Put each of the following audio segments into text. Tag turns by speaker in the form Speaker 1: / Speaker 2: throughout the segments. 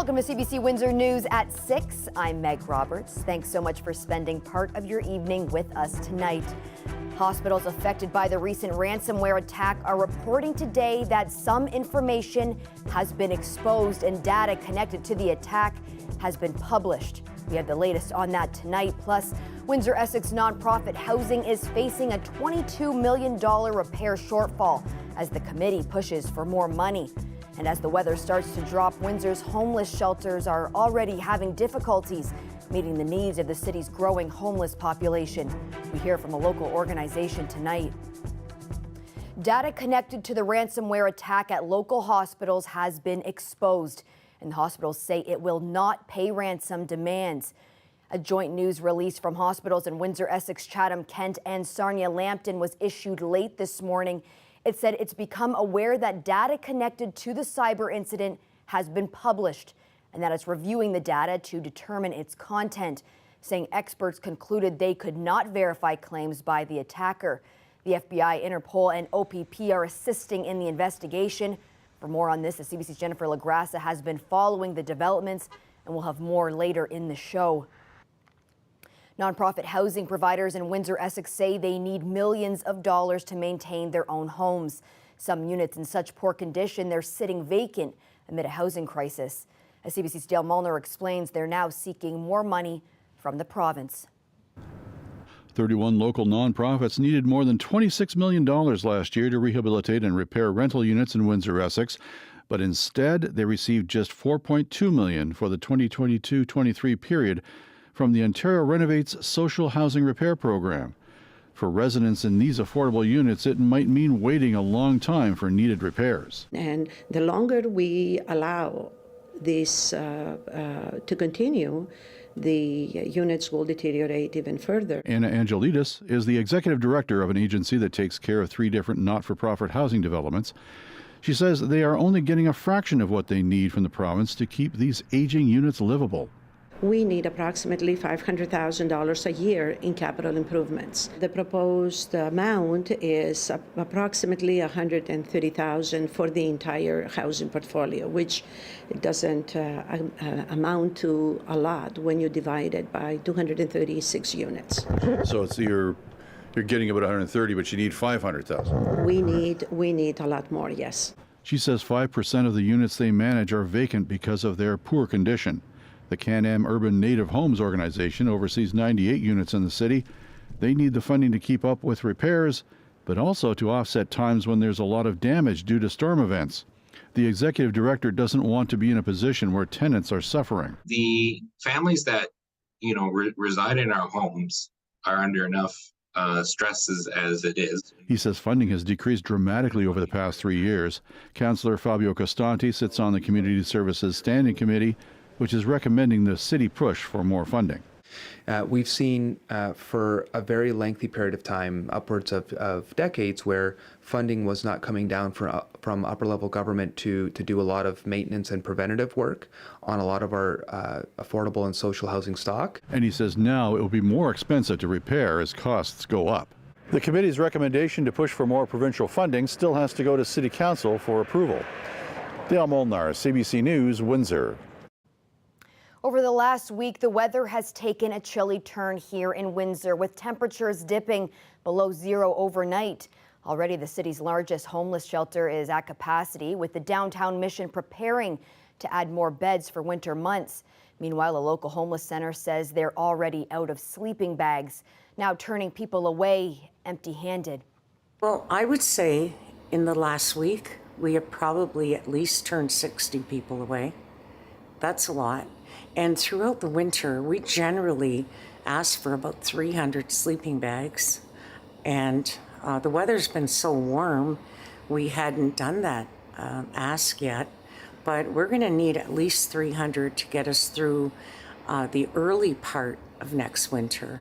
Speaker 1: Welcome to CBC Windsor News at 6. I'm Meg Roberts. Thanks so much for spending part of your evening with us tonight. Hospitals affected by the recent ransomware attack are reporting today that some information has been exposed and data connected to the attack has been published. We have the latest on that tonight. Plus, Windsor Essex nonprofit Housing is facing a $22 million repair shortfall as the committee pushes for more money. And as the weather starts to drop, Windsor's homeless shelters are already having difficulties meeting the needs of the city's growing homeless population. We hear from a local organization tonight. Data connected to the ransomware attack at local hospitals has been exposed, and the hospitals say it will not pay ransom demands. A joint news release from hospitals in Windsor, Essex, Chatham, Kent, and Sarnia Lambton was issued late this morning. It said it's become aware that data connected to the cyber incident has been published and that it's reviewing the data to determine its content, saying experts concluded they could not verify claims by the attacker. The FBI, Interpol, and OPP are assisting in the investigation. For more on this, the CBC's Jennifer LaGrassa has been following the developments, and we'll have more later in the show. Nonprofit housing providers in Windsor, Essex say they need millions of dollars to maintain their own homes. Some units in such poor condition they're sitting vacant amid a housing crisis. As CBC's Dale Molnar explains, they're now seeking more money from the province.
Speaker 2: 31 local nonprofits needed more than $26 million last year to rehabilitate and repair rental units in Windsor, Essex. But instead, they received just $4.2 million for the 2022-23 period from the Ontario Renovates Social Housing Repair Program. For residents in these affordable units, it might mean waiting a long time for needed repairs.
Speaker 3: And the longer we allow this to continue, the units will deteriorate even further.
Speaker 2: Anna Angelidis is the executive director of an agency that takes care of 3 different not-for-profit housing developments. She says they are only getting a fraction of what they need from the province to keep these aging units livable.
Speaker 3: We need approximately $500,000 a year in capital improvements. The proposed amount is approximately $130,000 for the entire housing portfolio, which doesn't amount to a lot when you divide it by 236 units.
Speaker 2: So you're getting about 130, but you need 500,000.
Speaker 3: We need a lot more, yes.
Speaker 2: She says 5% of the units they manage are vacant because of their poor condition. The Can-Am Urban Native Homes organization oversees 98 units in the city. They need the funding to keep up with repairs, but also to offset times when there's a lot of damage due to storm events. The executive director doesn't want to be in a position where tenants are suffering.
Speaker 4: The families that, reside in our homes are under enough stresses as it is.
Speaker 2: He says funding has decreased dramatically over the past 3 years. Councillor Fabio Costanti sits on the Community Services Standing Committee, which is recommending the city push for more funding.
Speaker 5: We've seen for a very lengthy period of time, upwards of decades, where funding was not coming down from upper level government to do a lot of maintenance and preventative work on a lot of our affordable and social housing stock.
Speaker 2: And he says now it will be more expensive to repair as costs go up. The committee's recommendation to push for more provincial funding still has to go to City Council for approval. Dale Molnar, CBC News, Windsor.
Speaker 1: Over the last week, the weather has taken a chilly turn here in Windsor, with temperatures dipping below zero overnight. Already, the city's largest homeless shelter is at capacity, with the downtown mission preparing to add more beds for winter months. Meanwhile, a local homeless center says they're already out of sleeping bags, now turning people away empty-handed.
Speaker 6: Well, I would say in the last week, we have probably at least turned 60 people away. That's a lot. And throughout the winter, we generally ask for about 300 sleeping bags. And the weather's been so warm, we hadn't done that ask yet. But we're going to need at least 300 to get us through the early part of next winter.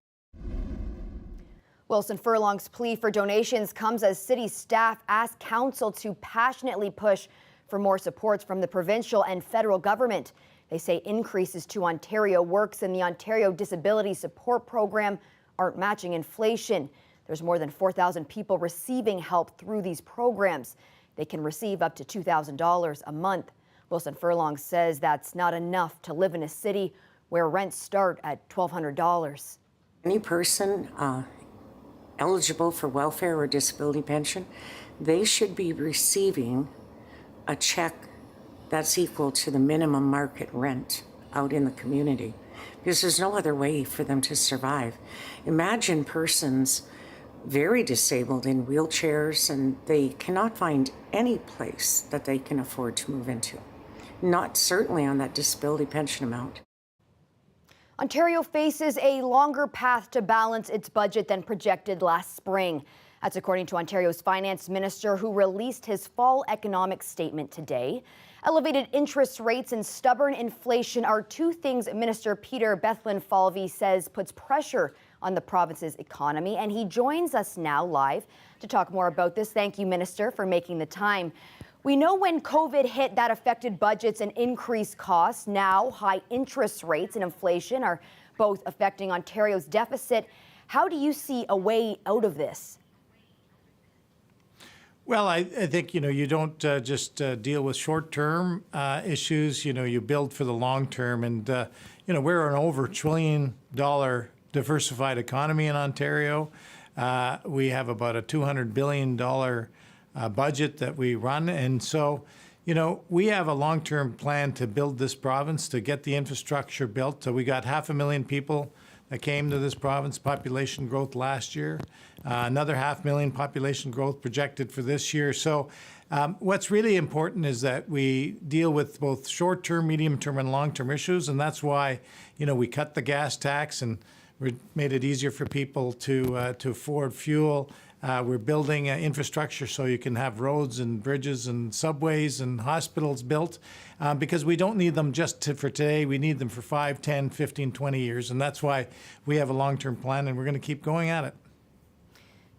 Speaker 1: Wilson Furlong's plea for donations comes as city staff ask council to passionately push for more supports from the provincial and federal government. They say increases to Ontario Works and the Ontario Disability Support Program aren't matching inflation. There's more than 4,000 people receiving help through these programs. They can receive up to $2,000 a month. Wilson Furlong says that's not enough to live in a city where rents start at $1,200.
Speaker 6: Any person eligible for welfare or disability pension, they should be receiving a check that's equal to the minimum market rent out in the community, because there's no other way for them to survive. Imagine persons very disabled in wheelchairs and they cannot find any place that they can afford to move into. Not certainly on that disability pension amount.
Speaker 1: Ontario faces a longer path to balance its budget than projected last spring. That's according to Ontario's finance minister, who released his fall economic statement today. Elevated interest rates and stubborn inflation are two things Minister Peter Bethlen-Falvey says puts pressure on the province's economy. And he joins us now live to talk more about this. Thank you, Minister, for making the time. We know when COVID hit, that affected budgets and increased costs. Now, high interest rates and inflation are both affecting Ontario's deficit. How do you see a way out of this?
Speaker 7: Well, I think, you don't just deal with short-term issues. You build for the long term. And, we're an over $1 trillion diversified economy in Ontario. We have about a $200 billion budget that we run. And so, we have a long-term plan to build this province, to get the infrastructure built. So we got 500,000 people that came to this province, population growth last year. Another 500,000 population growth projected for this year. So what's really important is that we deal with both short-term, medium-term, and long-term issues. And that's why, we cut the gas tax and we made it easier for people to afford fuel. We're building infrastructure so you can have roads and bridges and subways and hospitals built, because we don't need them just for today. We need them for 5, 10, 15, 20 years. And that's why we have a long-term plan, and we're going to keep going at it.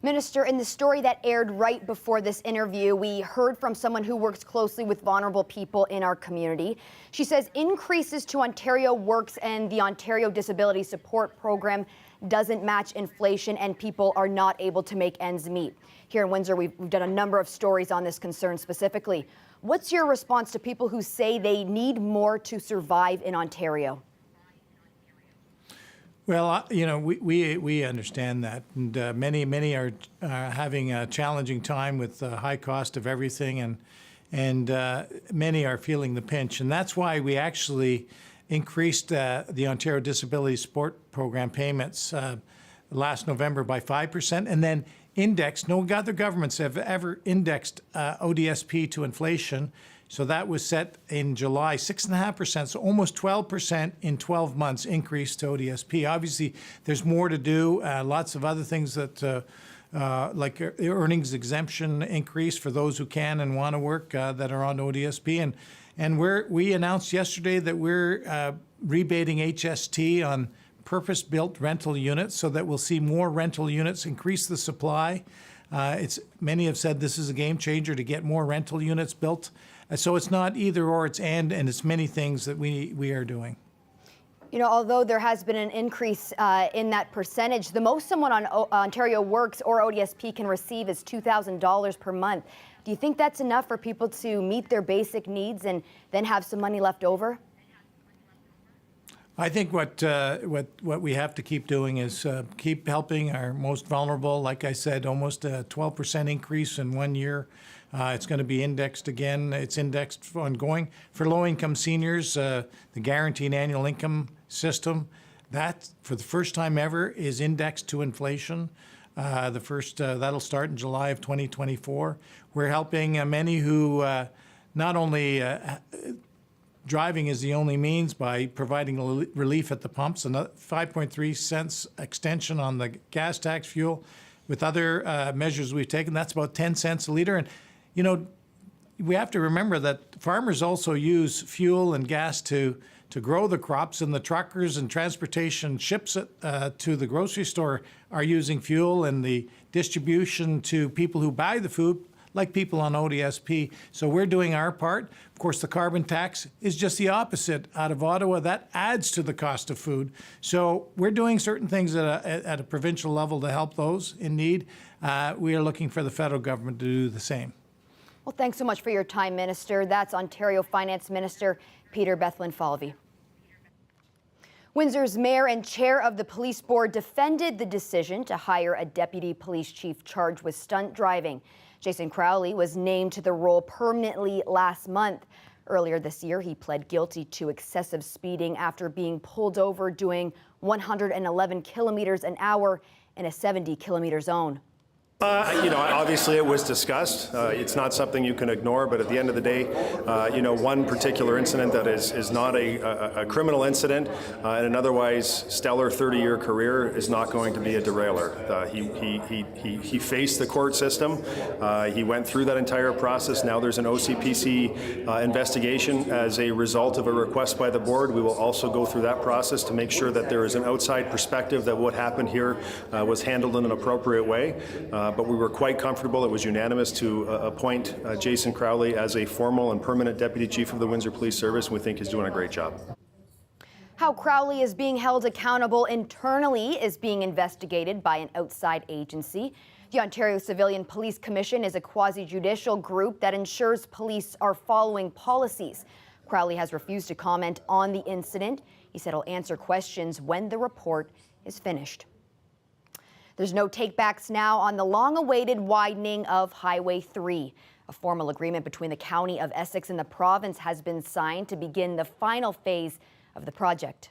Speaker 1: Minister, in the story that aired right before this interview, we heard from someone who works closely with vulnerable people in our community. She says increases to Ontario Works and the Ontario Disability Support Program doesn't match inflation, and people are not able to make ends meet. Here in Windsor, we've done a number of stories on this concern specifically. What's your response to people who say they need more to survive in Ontario?
Speaker 7: Well, we understand that, and many are having a challenging time with the high cost of everything, and many are feeling the pinch, and that's why we actually increased the Ontario Disability Support Program payments last November by 5%, and then indexed. No other governments have ever indexed ODSP to inflation. So that was set in July, 6.5%, so almost 12% in 12 months increase to ODSP. Obviously, there's more to do. Lots of other things that, like earnings exemption increase for those who can and want to work that are on ODSP. And we announced yesterday that we're rebating HST on purpose-built rental units so that we'll see more rental units, increase the supply. Many have said this is a game changer to get more rental units built. So it's not either or, it's and it's many things that we are doing.
Speaker 1: Although there has been an increase in that percentage, the most someone on Ontario Works or ODSP can receive is $2,000 per month. Do you think that's enough for people to meet their basic needs and then have some money left over?
Speaker 7: I think what we have to keep doing is keep helping our most vulnerable. Like I said, almost a 12% increase in 1 year. It's going to be indexed again. It's indexed ongoing. For low-income seniors, the guaranteed annual income system, that, for the first time ever, is indexed to inflation. That'll start in July of 2024. We're helping many who not only driving is the only means by providing relief at the pumps, another 5.3 cents extension on the gas tax fuel. With other measures we've taken, that's about 10 cents a liter. And we have to remember that farmers also use fuel and gas to grow the crops, and the truckers and transportation ships it to the grocery store are using fuel, and the distribution to people who buy the food, like people on ODSP. So we're doing our part. Of course, the carbon tax is just the opposite. Out of Ottawa, that adds to the cost of food. So we're doing certain things at a provincial level to help those in need. We are looking for the federal government to do the same.
Speaker 1: Well, thanks so much for your time, Minister. That's Ontario Finance Minister Peter Bethlen-Falvey. Windsor's mayor and chair of the police board defended the decision to hire a deputy police chief charged with stunt driving. Jason Crowley was named to the role permanently last month. Earlier this year, he pled guilty to excessive speeding after being pulled over doing 111 kilometers an hour in a 70-kilometer zone.
Speaker 8: Obviously it was discussed. It's not something you can ignore, but at the end of the day, one particular incident that is not a criminal incident and an otherwise stellar 30-year career is not going to be a derailer. He faced the court system. He went through that entire process. Now there's an OCPC investigation as a result of a request by the board. We will also go through that process to make sure that there is an outside perspective that what happened here was handled in an appropriate way. But we were quite comfortable. It was unanimous to appoint Jason Crowley as a formal and permanent deputy chief of the Windsor Police Service, and we think he's doing a great job.
Speaker 1: How Crowley is being held accountable internally is being investigated by an outside agency. The Ontario Civilian Police Commission is a quasi-judicial group that ensures police are following policies. Crowley has refused to comment on the incident. He said he'll answer questions when the report is finished. There's no takebacks now on the long-awaited widening of Highway 3. A formal agreement between the County of Essex and the province has been signed to begin the final phase of the project.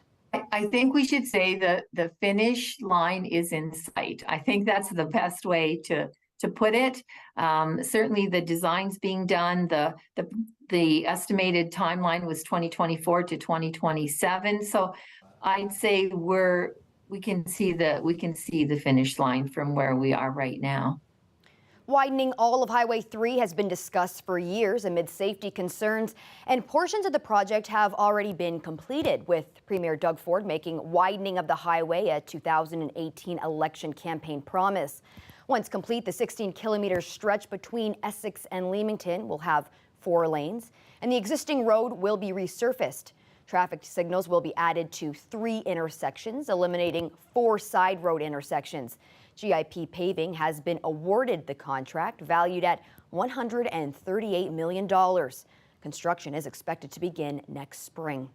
Speaker 9: I think we should say that the finish line is in sight. I think that's the best way to put it. Certainly the design's being done. The estimated timeline was 2024 to 2027. So I'd say we can see the finish line from where we are right now.
Speaker 1: Widening all of Highway 3 has been discussed for years amid safety concerns, and portions of the project have already been completed, with Premier Doug Ford making widening of the highway a 2018 election campaign promise. Once complete, the 16-kilometer stretch between Essex and Leamington will have 4 lanes, and the existing road will be resurfaced. Traffic signals will be added to 3 intersections, eliminating 4 side road intersections. GIP Paving has been awarded the contract, valued at $138 million. Construction is expected to begin next spring.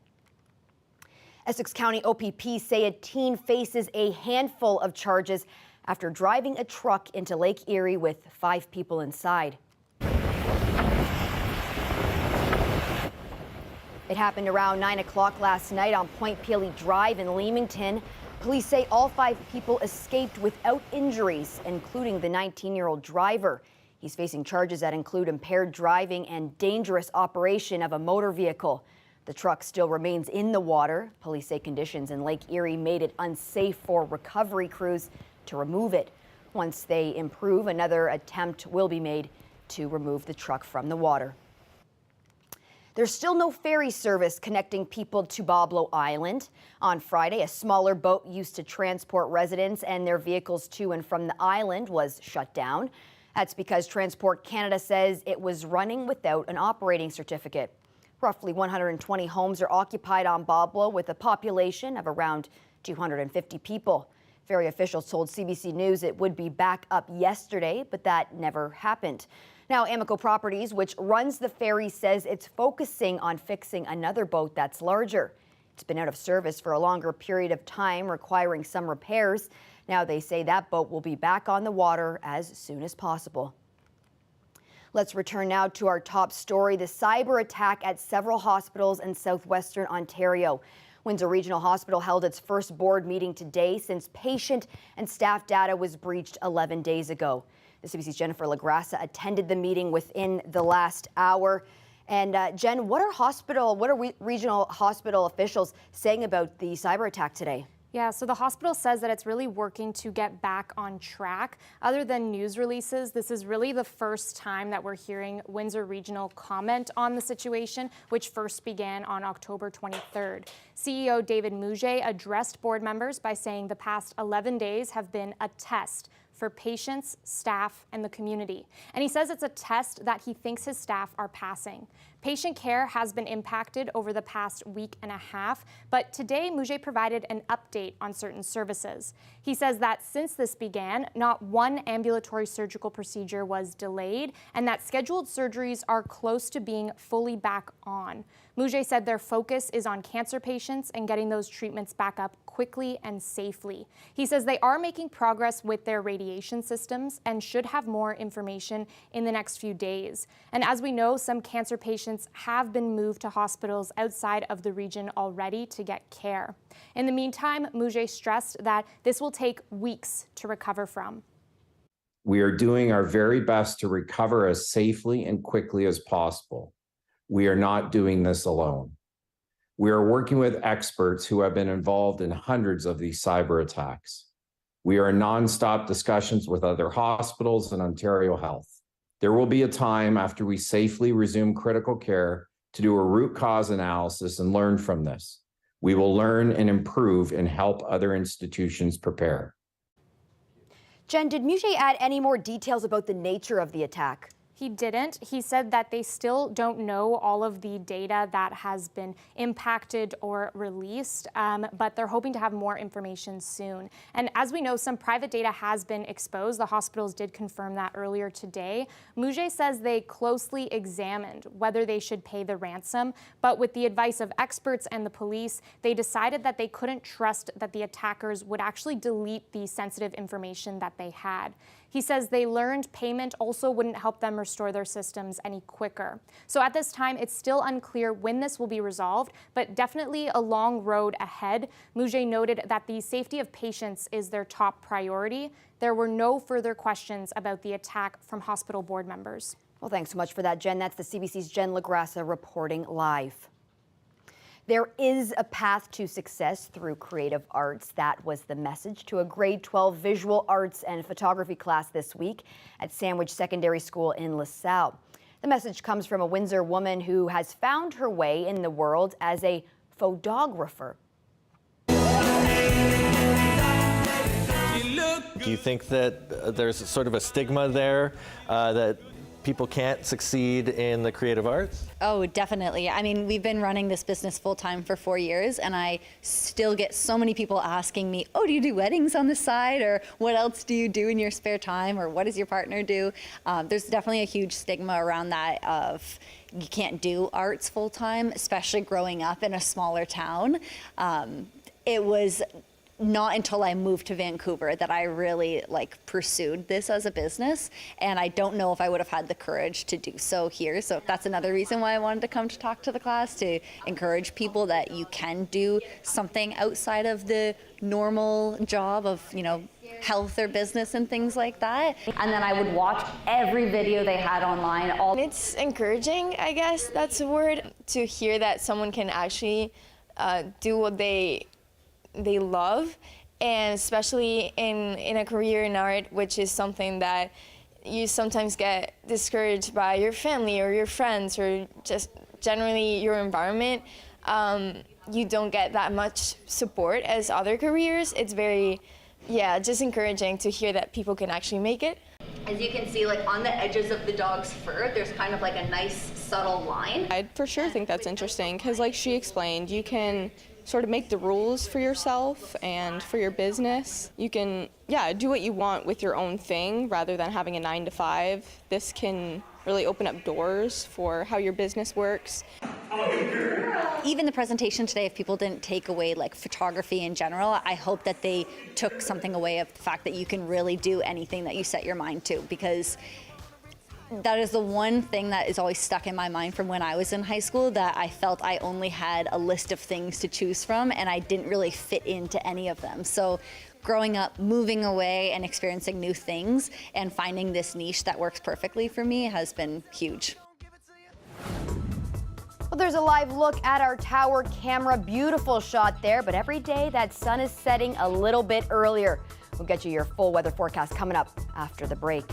Speaker 1: Essex County OPP say a teen faces a handful of charges after driving a truck into Lake Erie with 5 people inside. It happened around 9 o'clock last night on Point Peely Drive in Leamington. Police say all 5 people escaped without injuries, including the 19-year-old driver. He's facing charges that include impaired driving and dangerous operation of a motor vehicle. The truck still remains in the water. Police say conditions in Lake Erie made it unsafe for recovery crews to remove it. Once they improve, another attempt will be made to remove the truck from the water. There's still no ferry service connecting people to Boblo Island. On Friday, a smaller boat used to transport residents and their vehicles to and from the island was shut down. That's because Transport Canada says it was running without an operating certificate. Roughly 120 homes are occupied on Boblo with a population of around 250 people. Ferry officials told CBC News it would be back up yesterday, but that never happened. Now, Amico Properties, which runs the ferry, says it's focusing on fixing another boat that's larger. It's been out of service for a longer period of time, requiring some repairs. Now they say that boat will be back on the water as soon as possible. Let's return now to our top story, the cyber attack at several hospitals in southwestern Ontario. Windsor Regional Hospital held its first board meeting today since patient and staff data was breached 11 days ago. The CBC's Jennifer LaGrassa attended the meeting within the last hour. And Jen, what are regional hospital officials saying about the cyber attack today?
Speaker 10: Yeah, so the hospital says that it's really working to get back on track. Other than news releases, this is really the first time that we're hearing Windsor Regional comment on the situation, which first began on October 23rd. CEO David Mouget addressed board members by saying the past 11 days have been a test for patients, staff, and the community. And he says it's a test that he thinks his staff are passing. Patient care has been impacted over the past week and a half, but today Mujay provided an update on certain services. He says that since this began, not one ambulatory surgical procedure was delayed and that scheduled surgeries are close to being fully back on. Mujay said their focus is on cancer patients and getting those treatments back up quickly and safely. He says they are making progress with their radiation systems and should have more information in the next few days. And as we know, some cancer patients have been moved to hospitals outside of the region already to get care. In the meantime, Mujay stressed that this will take weeks to recover from.
Speaker 11: We are doing our very best to recover as safely and quickly as possible. We are not doing this alone. We are working with experts who have been involved in hundreds of these cyber attacks. We are in nonstop discussions with other hospitals and Ontario Health. There will be a time after we safely resume critical care to do a root cause analysis and learn from this. We will learn and improve and help other institutions prepare.
Speaker 1: Jen, did Mujay add any more details about the nature of the attack?
Speaker 10: He didn't. He said that they still don't know all of the data that has been impacted or released, but they're hoping to have more information soon. And as we know, some private data has been exposed. The hospitals did confirm that earlier today. Mujay says they closely examined whether they should pay the ransom, but with the advice of experts and the police, they decided that they couldn't trust that the attackers would actually delete the sensitive information that they had. He says they learned payment also wouldn't help them restore their systems any quicker. So at this time, it's still unclear when this will be resolved, but definitely a long road ahead. Mujay noted that the safety of patients is their top priority. There were no further questions about the attack from hospital board members.
Speaker 1: Well, thanks so much for that, Jen. That's the CBC's Jen LaGrassa reporting live. There is a path to success through creative arts. That was the message to a grade 12 visual arts and photography class this week at Sandwich Secondary School in LaSalle. The message comes from a Windsor woman who has found her way in the world as a photographer.
Speaker 12: Do you think that there's sort of a stigma there that people can't succeed in the creative arts?
Speaker 13: Oh, definitely. I mean, we've been running this business full time for 4 years, and I still get so many people asking me, oh, do you do weddings on the side? Or what else do you do in your spare time? Or what does your partner do? There's definitely a huge stigma around that of you can't do arts full time, especially growing up in a smaller town. It was not until I moved to Vancouver that I really pursued this as a business, and I don't know if I would have had the courage to do so here. So that's another reason why I wanted to come to talk to the class, to encourage people that you can do something outside of the normal job of, health or business and things like that. And then I would watch every video they had online.
Speaker 14: It's encouraging, I guess that's the word, to hear that someone can actually do what they love, and especially in a career in art, which is something that you sometimes get discouraged by your family or your friends or just generally your environment. You don't get that much support as other careers. It's very, just encouraging to hear that people can actually make it.
Speaker 13: As you can see, on the edges of the dog's fur, there's kind of a nice subtle line.
Speaker 15: I for sure think that's interesting because she explained, you can sort of make the rules for yourself and for your business. You can, do what you want with your own thing rather than having a 9-to-5. This can really open up doors for how your business works.
Speaker 13: Even the presentation today, if people didn't take away photography in general, I hope that they took something away of the fact that you can really do anything that you set your mind to, because that is the one thing that is always stuck in my mind from when I was in high school, that I felt I only had a list of things to choose from and I didn't really fit into any of them. So growing up, moving away and experiencing new things and finding this niche that works perfectly for me has been huge.
Speaker 1: Well, there's a live look at our tower camera. Beautiful shot there, but every day that sun is setting a little bit earlier. We'll get you your full weather forecast coming up after the break.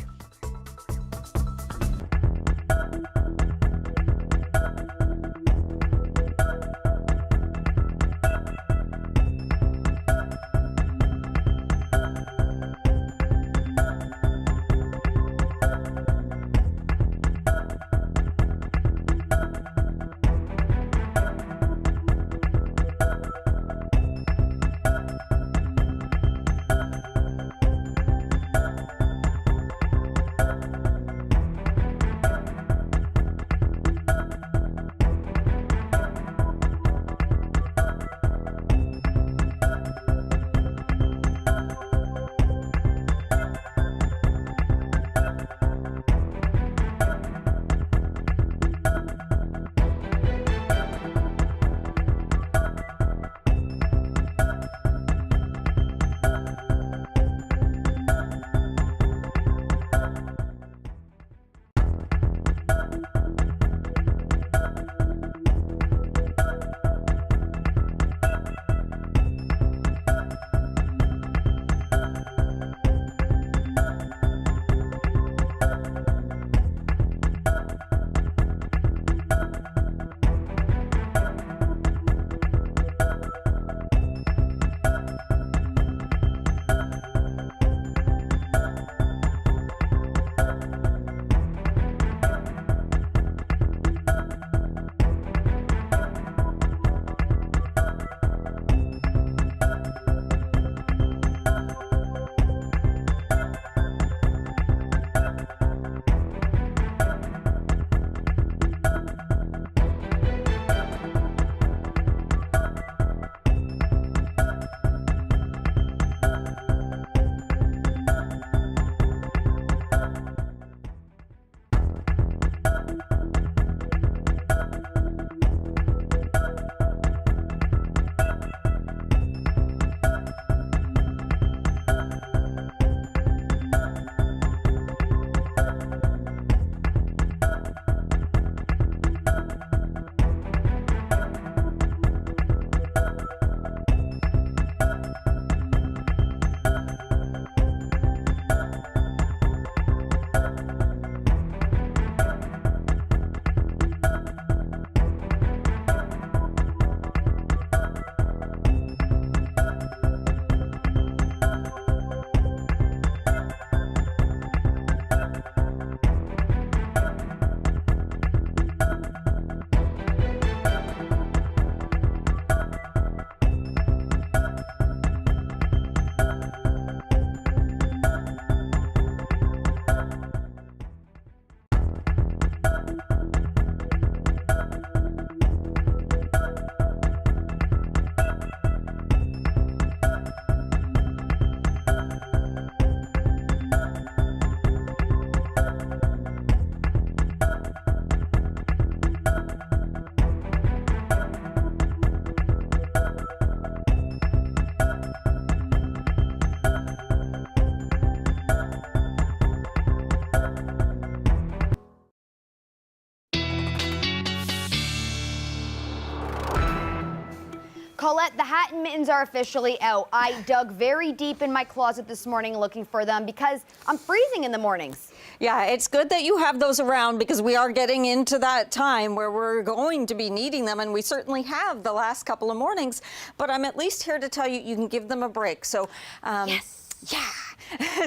Speaker 1: hat and mittens are officially out. I dug very deep in my closet this morning looking for them because I'm freezing in the mornings.
Speaker 16: Yeah, it's good that you have those around because we are getting into that time where we're going to be needing them, and we certainly have the last couple of mornings, but I'm at least here to tell you you can give them a break. So,
Speaker 1: yes.
Speaker 16: Yeah.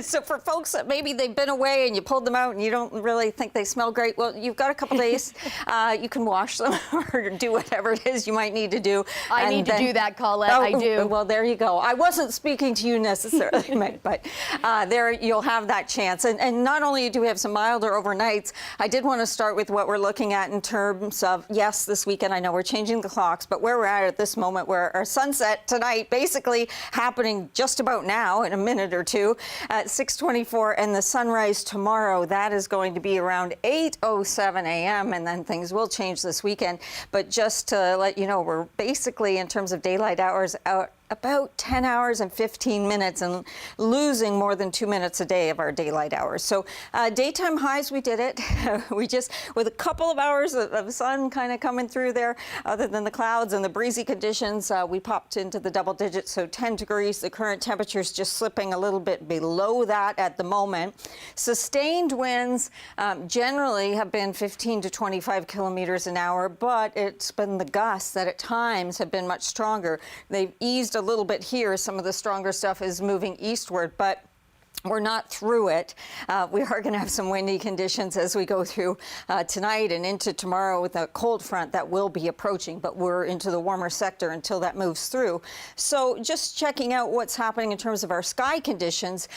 Speaker 16: So for folks that maybe they've been away and you pulled them out and you don't really think they smell great, well, you've got a couple days. You can wash them or do whatever it is you might need to do.
Speaker 1: I need to do that, Colette. I do.
Speaker 16: Well, there you go. I wasn't speaking to you necessarily, Meg, but there you'll have that chance. And not only do we have some milder overnights, I did want to start with what we're looking at in terms of, yes, this weekend, I know we're changing the clocks, but where we're at this moment, where our sunset tonight basically happening just about now in a minute or two at 6:24, and the sunrise tomorrow, that is going to be around 8:07 a.m. and then things will change this weekend. But just to let you know, we're basically in terms of daylight hours out about 10 hours and 15 minutes and losing more than 2 minutes a day of our daylight hours. So daytime highs, we did it. We just, with a couple of hours of sun kind of coming through there, other than the clouds and the breezy conditions, we popped into the double digits, so 10 degrees. The current temperature is just slipping a little bit below that at the moment. Sustained winds generally have been 15 to 25 kilometers an hour, but it's been the gusts that at times have been much stronger. They've eased a little bit here. Some of the stronger stuff is moving eastward, but we're not through it. We are going to have some windy conditions as we go through tonight and into tomorrow with a cold front that will be approaching, but we're into the warmer sector until that moves through. So just checking out what's happening in terms of our sky conditions.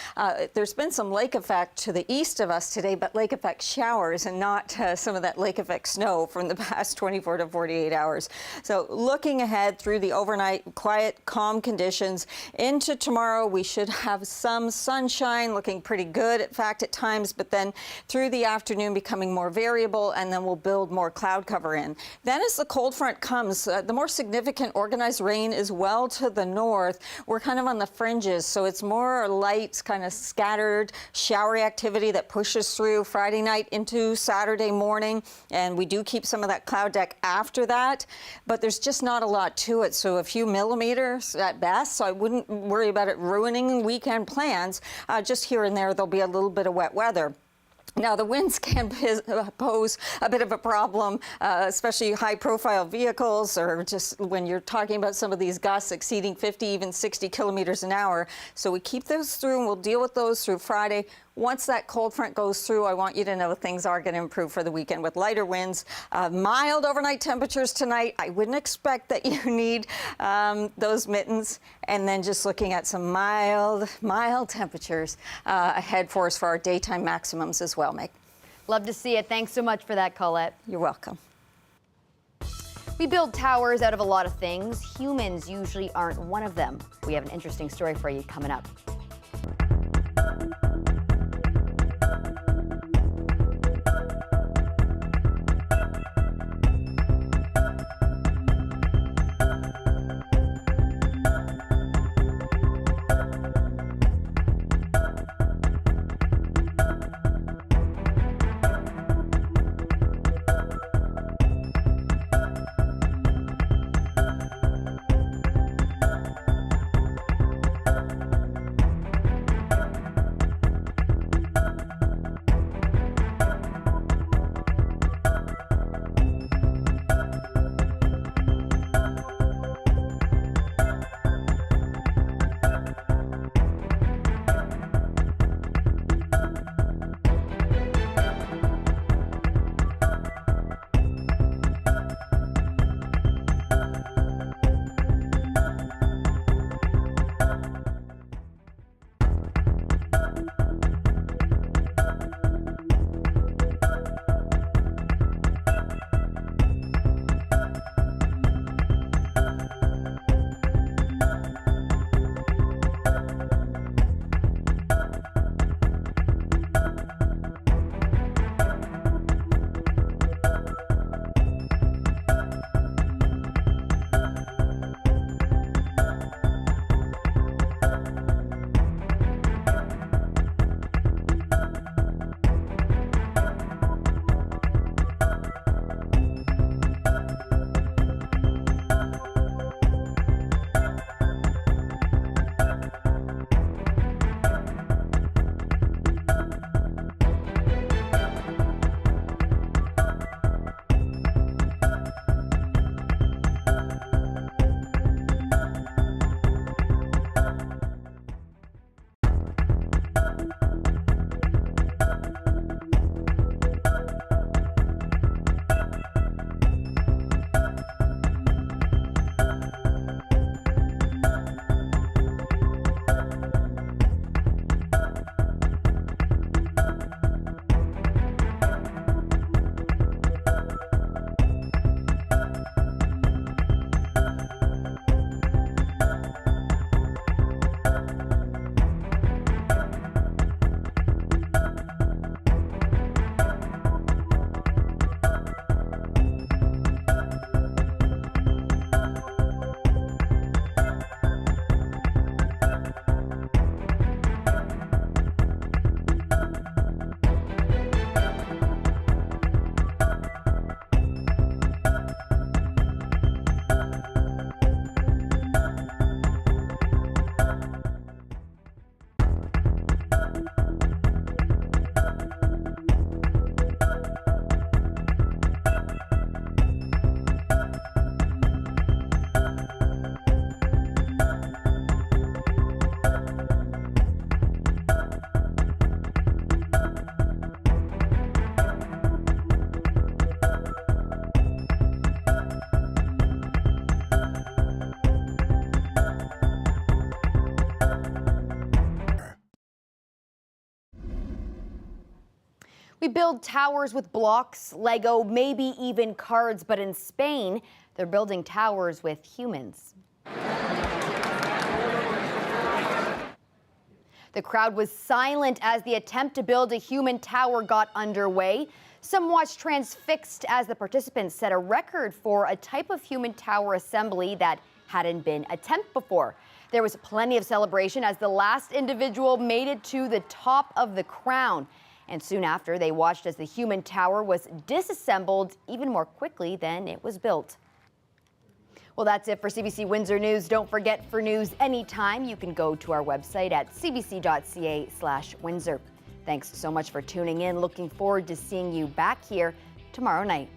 Speaker 16: There's been some lake effect to the east of us today, but lake effect showers and not some of that lake effect snow from the past 24 to 48 hours. So looking ahead through the overnight, quiet, calm conditions into tomorrow, we should have some sunshine, looking pretty good, in fact, at times, but then through the afternoon becoming more variable, and then we'll build more cloud cover in. Then as the cold front comes, the more significant organized rain is well to the north. We're kind of on the fringes, so it's more light, kind of scattered, showery activity that pushes through Friday night into Saturday morning, and we do keep some of that cloud deck after that, but there's just not a lot to it, so a few millimeters at best, so I wouldn't worry about it ruining weekend plans. Just here and there, there'll be a little bit of wet weather. Now, the winds can pose a bit of a problem, especially high-profile vehicles, or just when you're talking about some of these gusts exceeding 50, even 60 kilometers an hour. So we keep those through, and we'll deal with those through Friday. Once that cold front goes through, I want you to know things are going to improve for the weekend with lighter winds, mild overnight temperatures tonight. I wouldn't expect that you need those mittens. And then just looking at some mild temperatures ahead for us for our daytime maximums as well, Meg.
Speaker 1: Love to see it. Thanks so much for that, Colette.
Speaker 16: You're welcome.
Speaker 1: We build towers out of a lot of things. Humans usually aren't one of them. We have an interesting story for you coming up. We build towers with blocks, Lego, maybe even cards, but in Spain, they're building towers with humans. The crowd was silent as the attempt to build a human tower got underway. Some watched transfixed as the participants set a record for a type of human tower assembly that hadn't been attempted before. There was plenty of celebration as the last individual made it to the top of the crown. And soon after, they watched as the human tower was disassembled even more quickly than it was built. Well, that's it for CBC Windsor News. Don't forget, for news anytime, you can go to our website at cbc.ca/Windsor. Thanks so much for tuning in. Looking forward to seeing you back here tomorrow night.